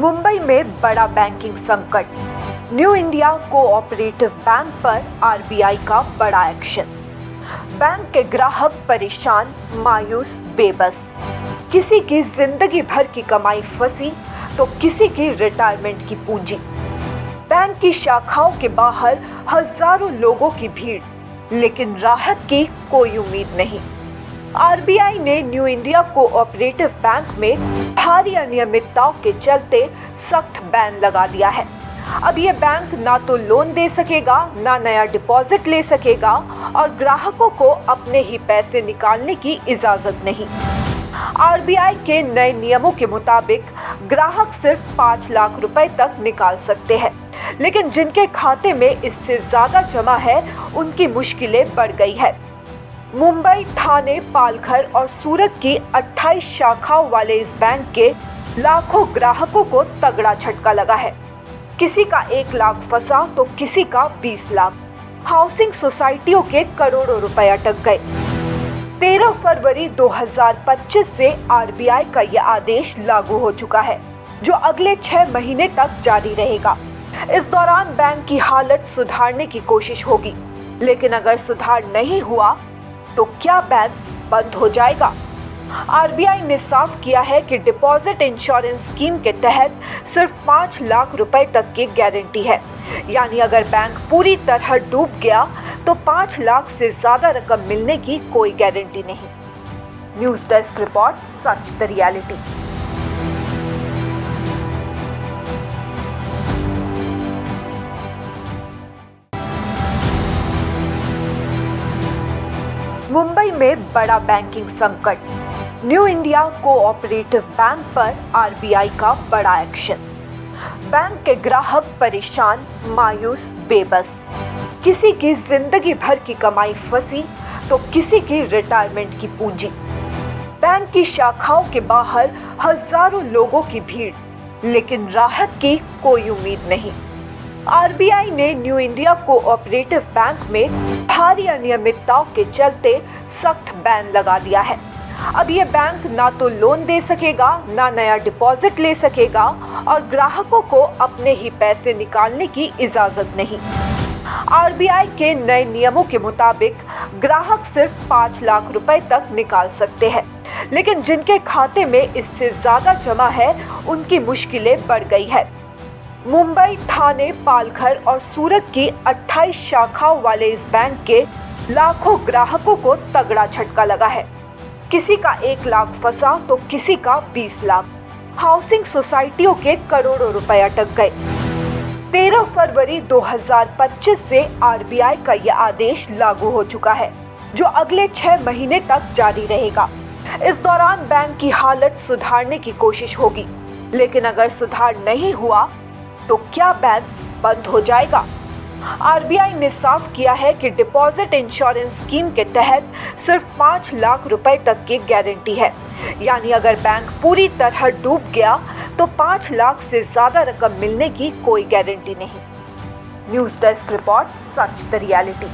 मुंबई में बड़ा बैंकिंग संकट। न्यू इंडिया कोऑपरेटिव बैंक पर आरबीआई का बड़ा एक्शन। बैंक के ग्राहक परेशान, मायूस, बेबस। किसी की जिंदगी भर की कमाई फंसी तो किसी की रिटायरमेंट की पूंजी। बैंक की शाखाओं के बाहर हजारों लोगों की भीड़, लेकिन राहत की कोई उम्मीद नहीं। आरबीआई ने न्यू इंडिया कोऑपरेटिव बैंक में भारी अनियमितताओं के चलते सख्त बैन लगा दिया है। अब ये बैंक ना तो लोन दे सकेगा, ना नया डिपॉजिट ले सकेगा और ग्राहकों को अपने ही पैसे निकालने की इजाजत नहीं। आरबीआई के नए नियमों के मुताबिक ग्राहक सिर्फ 5 लाख रुपए तक निकाल सकते हैं, लेकिन जिनके खाते में इससे ज्यादा जमा है उनकी मुश्किलें बढ़ गई है। मुंबई, ठाणे, पालघर और सूरत की 28 शाखाओं वाले इस बैंक के लाखों ग्राहकों को तगड़ा झटका लगा है। किसी का 1 लाख फंसा तो किसी का 20 लाख। हाउसिंग सोसाइटियों के करोड़ों रुपए अटक गए। 13 फरवरी 2025 से आरबीआई का यह आदेश लागू हो चुका है, जो अगले 6 महीने तक जारी रहेगा। इस दौरान बैंक की हालत सुधारने की कोशिश होगी, लेकिन अगर सुधार नहीं हुआ तो क्या बैंक बंद हो जाएगा? आरबीआई ने साफ किया है कि डिपॉजिट इंश्योरेंस स्कीम के तहत सिर्फ 5 लाख रुपए तक की गारंटी है, यानी अगर बैंक पूरी तरह डूब गया तो 5 लाख से ज्यादा रकम मिलने की कोई गारंटी नहीं। News desk report, such the reality. Mumbai में बड़ा बैंकिंग संकट। न्यू इंडिया कोऑपरेटिव बैंक पर आरबीआई का बड़ा एक्शन। बैंक के ग्राहक परेशान, मायूस, बेबस। किसी की जिंदगी भर की कमाई फंसी तो किसी की रिटायरमेंट की पूंजी। बैंक की शाखाओं के बाहर हजारों लोगों की भीड़, लेकिन राहत की कोई उम्मीद नहीं। आरबीआई ने न्यू इंडिया कोऑपरेटिव बैंक में भारी अनियमितताओं के चलते सख्त बैन लगा दिया है। अब ये बैंक ना तो लोन दे सकेगा, ना नया डिपॉजिट ले सकेगा और ग्राहकों को अपने ही पैसे निकालने की इजाजत नहीं। आरबीआई के नए नियमों के मुताबिक ग्राहक सिर्फ 5 लाख रुपए तक निकाल सकते हैं, लेकिन जिनके खाते में इससे ज्यादा जमा है उनकी मुश्किलें बढ़ गई है। मुंबई, ठाणे, पालघर और सूरत की 28 शाखाओं वाले इस बैंक के लाखों ग्राहकों को तगड़ा झटका लगा है। किसी का 1 लाख फंसा तो किसी का 20 लाख। हाउसिंग सोसाइटियों के करोड़ों रुपए अटक गए। 13 फरवरी 2025 से आरबीआई का यह आदेश लागू हो चुका है, जो अगले 6 महीने तक जारी रहेगा। इस दौरान बैंक की हालत सुधारने की कोशिश होगी, लेकिन अगर सुधार नहीं हुआ तो क्या बैंक बंद हो जाएगा? आरबीआई ने साफ किया है कि डिपॉजिट इंश्योरेंस स्कीम के तहत सिर्फ 5 लाख रुपए तक की गारंटी है, यानी अगर बैंक पूरी तरह डूब गया तो 5 लाख से ज्यादा रकम मिलने की कोई गारंटी नहीं। News desk report, such the reality.